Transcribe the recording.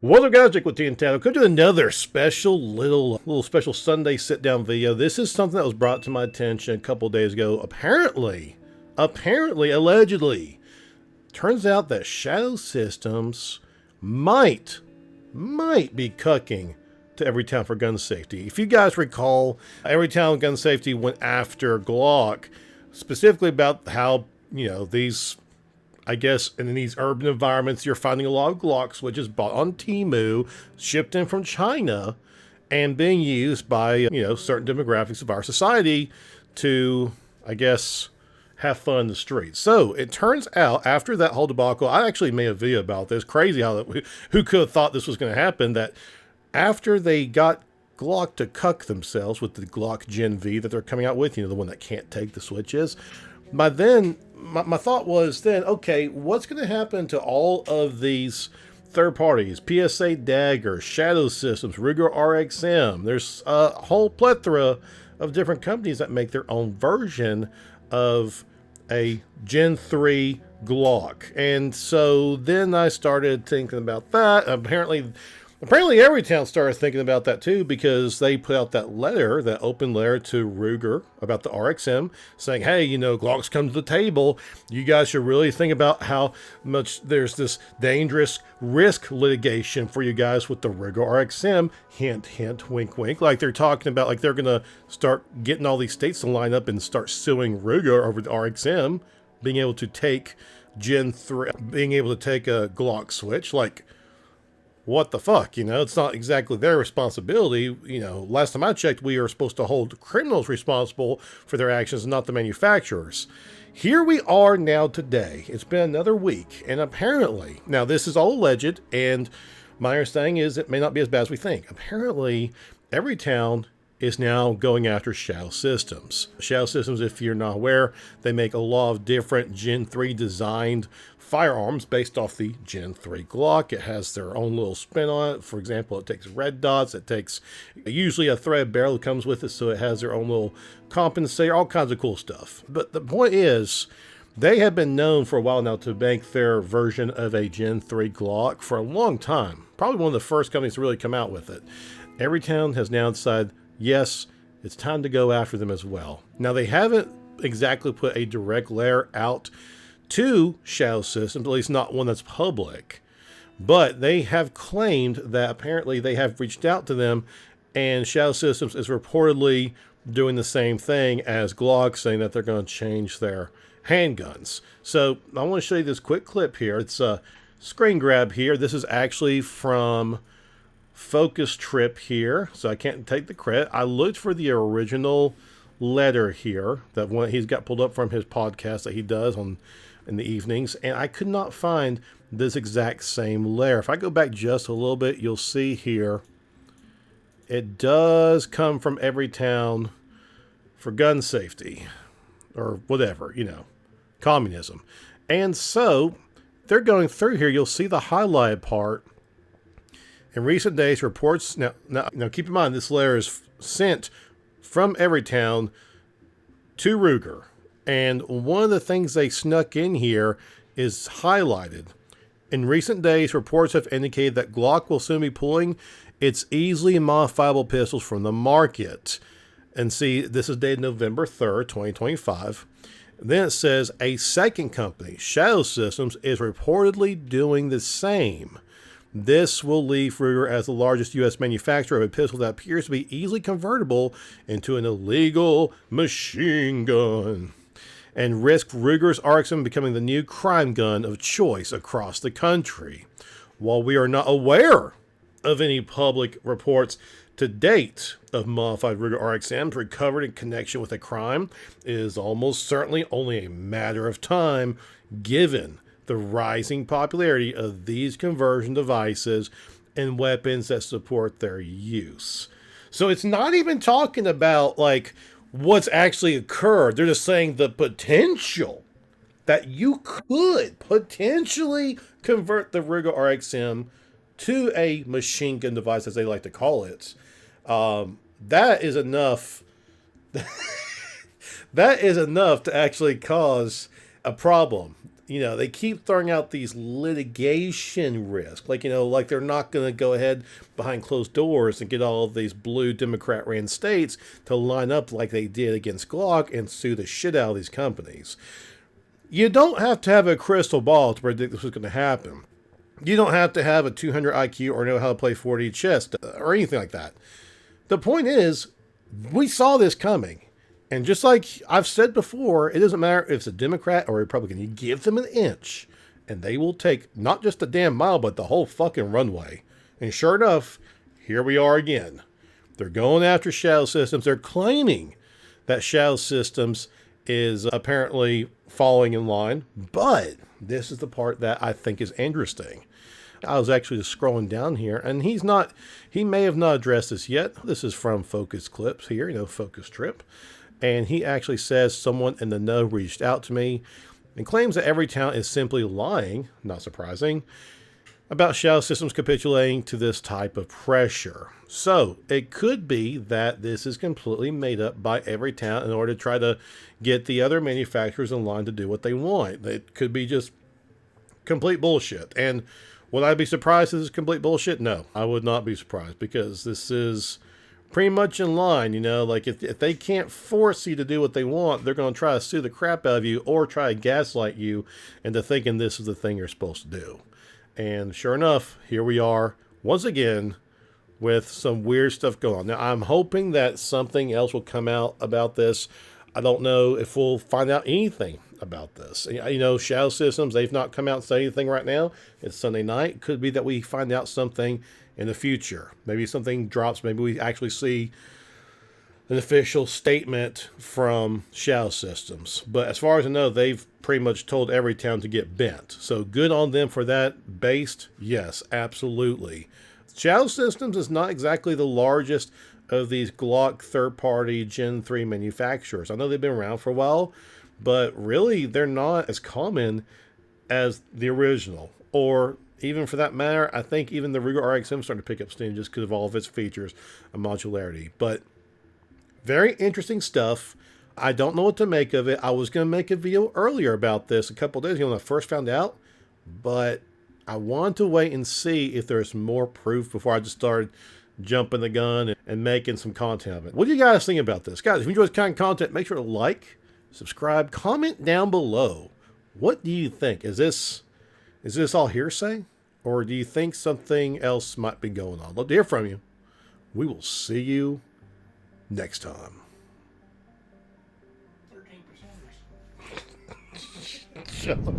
What's up, guys? Jake with TNT. Welcome to another special little special Sunday sit down video. This is something that was brought to my attention a couple days ago. Apparently, allegedly, turns out that Shadow Systems might be cucking to Everytown for gun safety. If you guys recall, Everytown gun safety went after Glock, specifically about how, these, I guess, in these urban environments, you're finding a lot of Glock switches bought on Temu, shipped in from China, and being used by, certain demographics of our society to, I guess, have fun in the streets. So it turns out after that whole debacle, I actually made a video about this. Crazy how who could have thought this was going to happen, that after they got Glock to cuck themselves with the Glock Gen V that they're coming out with, the one that can't take the switches, by then, my thought was then, okay, what's going to happen to all of these third parties? PSA Dagger, Shadow Systems, Ruger RXM. There's a whole plethora of different companies that make their own version of a Gen 3 Glock. And so then I started thinking about that. Apparently Everytown started thinking about that too, because they put out that letter, that open letter to Ruger about the RXM, saying, hey, Glock's come to the table. You guys should really think about how much there's this dangerous risk litigation for you guys with the Ruger RXM. Hint, hint, wink, wink. Like they're talking about, like they're going to start getting all these states to line up and start suing Ruger over the RXM, being able to take Gen 3, being able to take a Glock switch. Like, what the fuck, it's not exactly their responsibility. Last time I checked, we are supposed to hold criminals responsible for their actions, not the manufacturers. Here we are now today. It's been another week, and apparently, now this is all alleged, and my understanding is it may not be as bad as we think. Apparently, Everytown is now going after Shadow Systems. Shadow Systems, if you're not aware, they make a lot of different Gen 3 designed firearms based off the Gen 3 Glock. It has their own little spin on it. For example, it takes red dots. It takes usually a thread barrel that comes with it, so it has their own little compensator, all kinds of cool stuff. But the point is, they have been known for a while now to make their version of a Gen 3 Glock for a long time. Probably one of the first companies to really come out with it. Everytown has now decided, yes, it's time to go after them as well. Now, they haven't exactly put a direct letter out to Shadow Systems, at least not one that's public, but they have claimed that apparently they have reached out to them, and Shadow Systems is reportedly doing the same thing as Glock, saying that they're going to change their handguns. So I want to show you this quick clip here. It's a screen grab here. This is actually from Focus Trip here, so I can't take the credit. I looked for the original letter here, that one he's got pulled up from his podcast that he does in the evenings, and I could not find this exact same letter. If I go back just a little bit, you'll see here it does come from Everytown for gun safety, or whatever, communism. And so they're going through here. You'll see the highlighted part. In recent days, reports now keep in mind this letter is sent from Everytown to Ruger, and one of the things they snuck in here is highlighted. In recent days, reports have indicated that Glock will soon be pulling its easily modifiable pistols from the market. And see, this is dated November 3rd, 2025. Then it says a second company, Shadow Systems, is reportedly doing the same. This will leave Ruger as the largest U.S. manufacturer of a pistol that appears to be easily convertible into an illegal machine gun, and risk Ruger's RXM becoming the new crime gun of choice across the country. While we are not aware of any public reports to date of modified Ruger RXMs recovered in connection with a crime, it is almost certainly only a matter of time, given the rising popularity of these conversion devices and weapons that support their use. So it's not even talking about like what's actually occurred. They're just saying the potential that you could potentially convert the Ruger RXM to a machine gun device, as they like to call it. That is enough. That is enough to actually cause a problem. they keep throwing out these litigation risks. Like, like they're not going to go ahead behind closed doors and get all of these blue Democrat-ran states to line up like they did against Glock and sue the shit out of these companies. You don't have to have a crystal ball to predict this was going to happen. You don't have to have a 200 IQ or know how to play 4D chess or anything like that. The point is, we saw this coming. And just like I've said before, it doesn't matter if it's a Democrat or a Republican. You give them an inch, and they will take not just a damn mile, but the whole fucking runway. And sure enough, here we are again. They're going after Shadow Systems. They're claiming that Shadow Systems is apparently falling in line. But this is the part that I think is interesting. I was actually just scrolling down here, and he may have not addressed this yet. This is from Focus Clips here, Focus Trip. And he actually says someone in the know reached out to me and claims that Everytown is simply lying, not surprising, about Shadow Systems capitulating to this type of pressure. So it could be that this is completely made up by Everytown in order to try to get the other manufacturers in line to do what they want. It could be just complete bullshit. And would I be surprised if this is complete bullshit? No, I would not be surprised, because this is pretty much in line, like if they can't force you to do what they want, they're going to try to sue the crap out of you or try to gaslight you into thinking this is the thing you're supposed to do. And sure enough, here we are once again with some weird stuff going on. Now, I'm hoping that something else will come out about this. I don't know if we'll find out anything about this. Shadow Systems, they've not come out and said anything right now. It's Sunday night. Could be that we find out something in the future. Maybe something drops. Maybe we actually see an official statement from Shadow Systems. But as far as I know, they've pretty much told Everytown to get bent. So good on them for that. Based, yes, absolutely. Shadow Systems is not exactly the largest of these Glock third-party Gen 3 manufacturers. I know they've been around for a while, but really they're not as common as the original. Or even for that matter, I think even the Ruger RXM is starting to pick up steam just because of all of its features and modularity. But very interesting stuff. I don't know what to make of it. I was going to make a video earlier about this a couple days ago when I first found out, but I wanted to wait and see if there's more proof before I just started jumping the gun and making some content of it. What do you guys think about this? Guys, if you enjoy this kind of content, make sure to like, subscribe, comment down below. What do you think? Is this all hearsay? Or do you think something else might be going on? Love to hear from you. We will see you next time. 13%. Shut up.